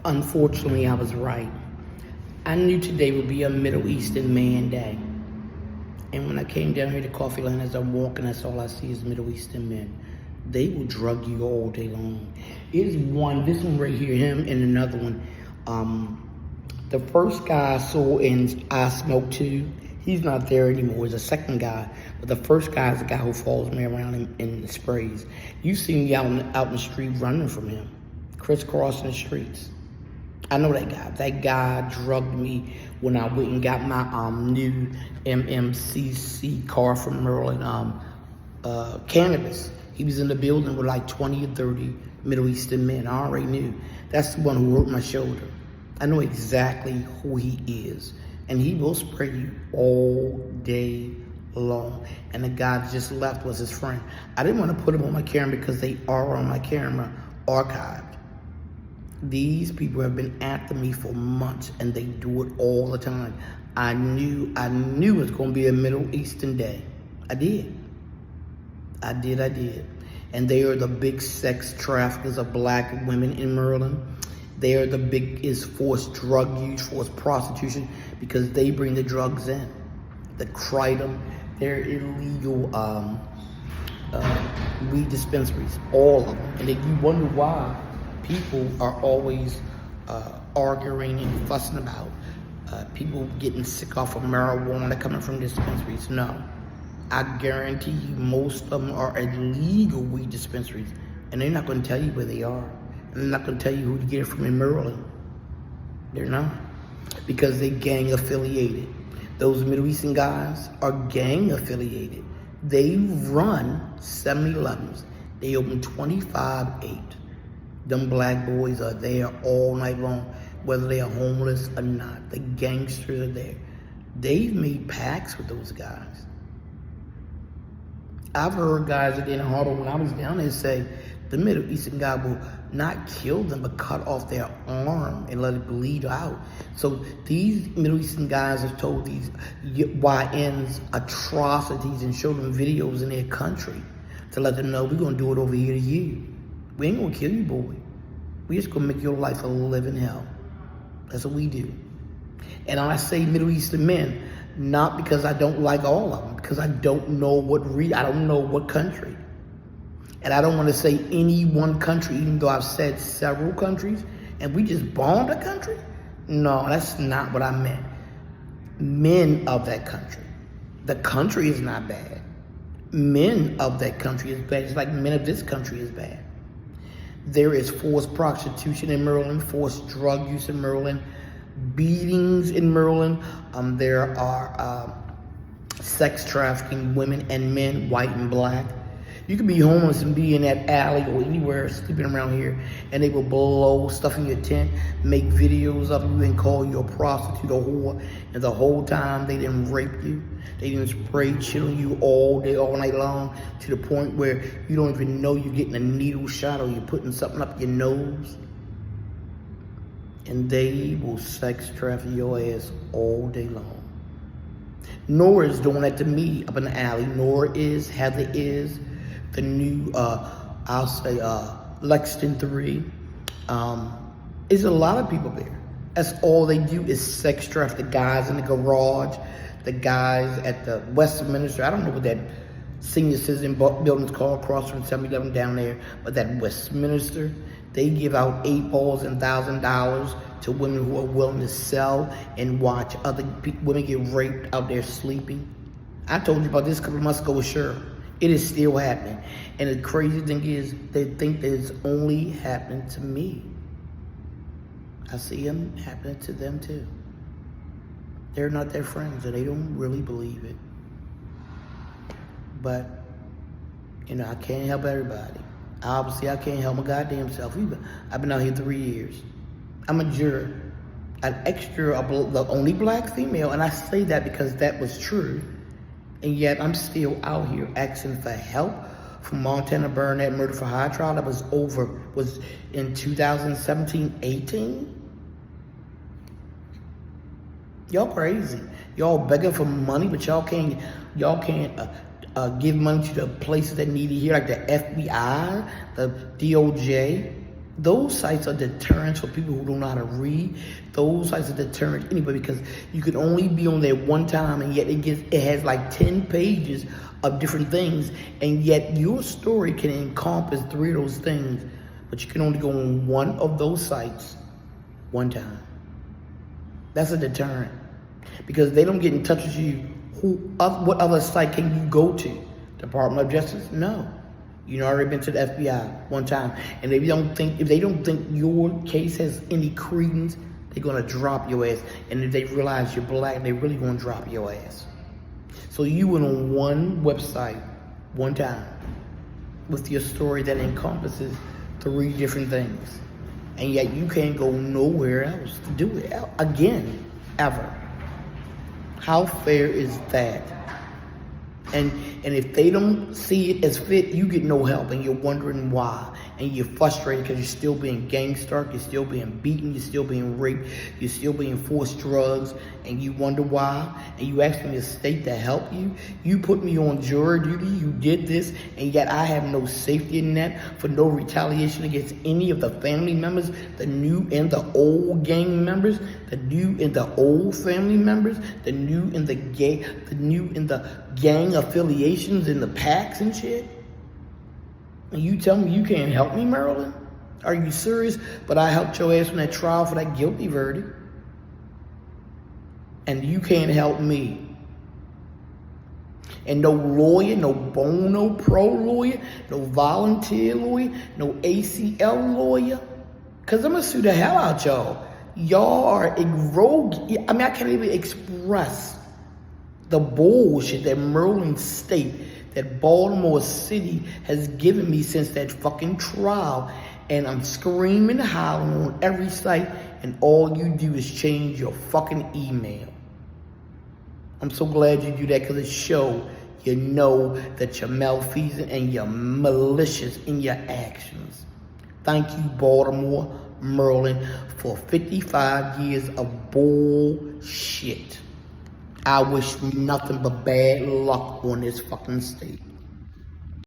Unfortunately, I was right. I knew today would be a Middle Eastern man day. And when I came down here to Coffee Land, as I'm walking, that's all I see is Middle Eastern men. They will drug you all day long. It is this one right here, him, and another one. The first guy I saw in I Smoke 2, he's not there anymore. He's a second guy. But the first guy is the guy who follows me around in sprays. You see me out in the street running from him, crisscrossing the streets. I know that guy. That guy drugged me when I went and got my new MMCC car from Maryland, cannabis. He was in the building with like 20 or 30 Middle Eastern men. I already knew. That's the one who hurt my shoulder. I know exactly who he is. And he will spray you all day long. And the guy that just left was his friend. I didn't want to put him on my camera because they are on my camera archived. These people have been after me for months, and they do it all the time. I knew it was going to be a Middle Eastern day. I did. And they are the big sex traffickers of black women in Maryland. They are the biggest forced drug use, forced prostitution, because they bring the drugs in. The kratom, they're illegal weed dispensaries, all of them. And then you wonder why people are always arguing and fussing about people getting sick off of marijuana coming from dispensaries. No, I guarantee you most of them are illegal weed dispensaries, and they're not going to tell you where they are. And they're not going to tell you who to get it from in Maryland. They're not, because they're gang affiliated. Those Middle Eastern guys are gang affiliated. They run 7-Elevens. They open 25/8. Them black boys are there all night long, whether they are homeless or not. The gangsters are there. They've made pacts with those guys. I've heard guys at the Harbor when I was down there say the Middle Eastern guy will not kill them, but cut off their arm and let it bleed out. So these Middle Eastern guys have told these YNs atrocities and show them videos in their country to let them know we're going to do it over here to you. We ain't gonna kill you, boy. We just gonna make your life a living hell. That's what we do. And I say Middle Eastern men, not because I don't like all of them, because I don't know I don't know what country. And I don't want to say any one country, even though I've said several countries, and we just bombed a country? No, that's not what I meant. Men of that country. The country is not bad. Men of that country is bad. It's like men of this country is bad. There is forced prostitution in Maryland, forced drug use in Maryland, beatings in Maryland. There are sex trafficking, women and men, white and black. You can be homeless and be in that alley or anywhere sleeping around here, and they will blow stuff in your tent, make videos of you and call you a prostitute or whore, and the whole time they didn't rape you. They didn't spray shit on you all day, all night long, to the point where you don't even know you're getting a needle shot or you're putting something up your nose. And they will sex traffic your ass all day long. Nora is doing that to me up in the alley. Heather is. The new, I'll say, Lexington 3. There's a lot of people there. That's all they do is sex traffic. The guys in the garage, the guys at the Westminster. I don't know what that senior citizen building's called, across from 7-Eleven down there, but that Westminster, they give out 8 balls and $1,000 to women who are willing to sell and watch other women get raped out there sleeping. I told you about this a couple of months ago with Cheryl. It is still happening. And the crazy thing is, they think that it's only happening to me. I see them happening to them too. They're not their friends, and they don't really believe it. But, I can't help everybody. Obviously, I can't help my goddamn self either. I've been out here 3 years. I'm a juror. An extra, the only black female, and I say that because that was true. And yet I'm still out here asking for help from Montana Baronette murder for hire trial that was in 2017-18. Y'all crazy. Y'all begging for money, but y'all can't give money to the places that need it here, like the FBI, the DOJ. Those sites are deterrents for people who don't know how to read. Those sites are deterrents anybody, because you can only be on there one time, and yet it has like 10 pages of different things, and yet your story can encompass 3 of those things, but you can only go on one of those sites one time. That's a deterrent, because they don't get in touch with you. What other site can you go to? Department of Justice? No. You know, already been to the FBI one time, and if they don't think your case has any credence, they're gonna drop your ass. And if they realize you're black, they're really gonna drop your ass. So you went on one website one time with your story that encompasses 3 different things, and yet you can't go nowhere else to do it again, ever. How fair is that? And if they don't see it as fit, you get no help, and you're wondering why. And you're frustrated because you're still being gang-stalked, you're still being beaten, you're still being raped, you're still being forced drugs, and you wonder why. And you ask me the state to help you. You put me on juror duty, you did this, and yet I have no safety net for no retaliation against any of the family members, the new and the old gang members, the new and the old family members, the new and the gang affiliations and the packs and shit. And you tell me you can't help me, Maryland? Are you serious? But I helped your ass on that trial for that guilty verdict. And you can't help me. And no lawyer, no bono pro lawyer, no volunteer lawyer, no ACL lawyer. Because I'm going to sue the hell out y'all. Y'all are rogue. I mean, I can't even express the bullshit that Maryland State, that Baltimore City has given me since that fucking trial. And I'm screaming and hollering on every site, and all you do is change your fucking email. I'm so glad you do that, because it shows you know that you're malfeasant and you're malicious in your actions. Thank you, Baltimore, Maryland, for 55 years of bullshit. I wish nothing but bad luck on this fucking state.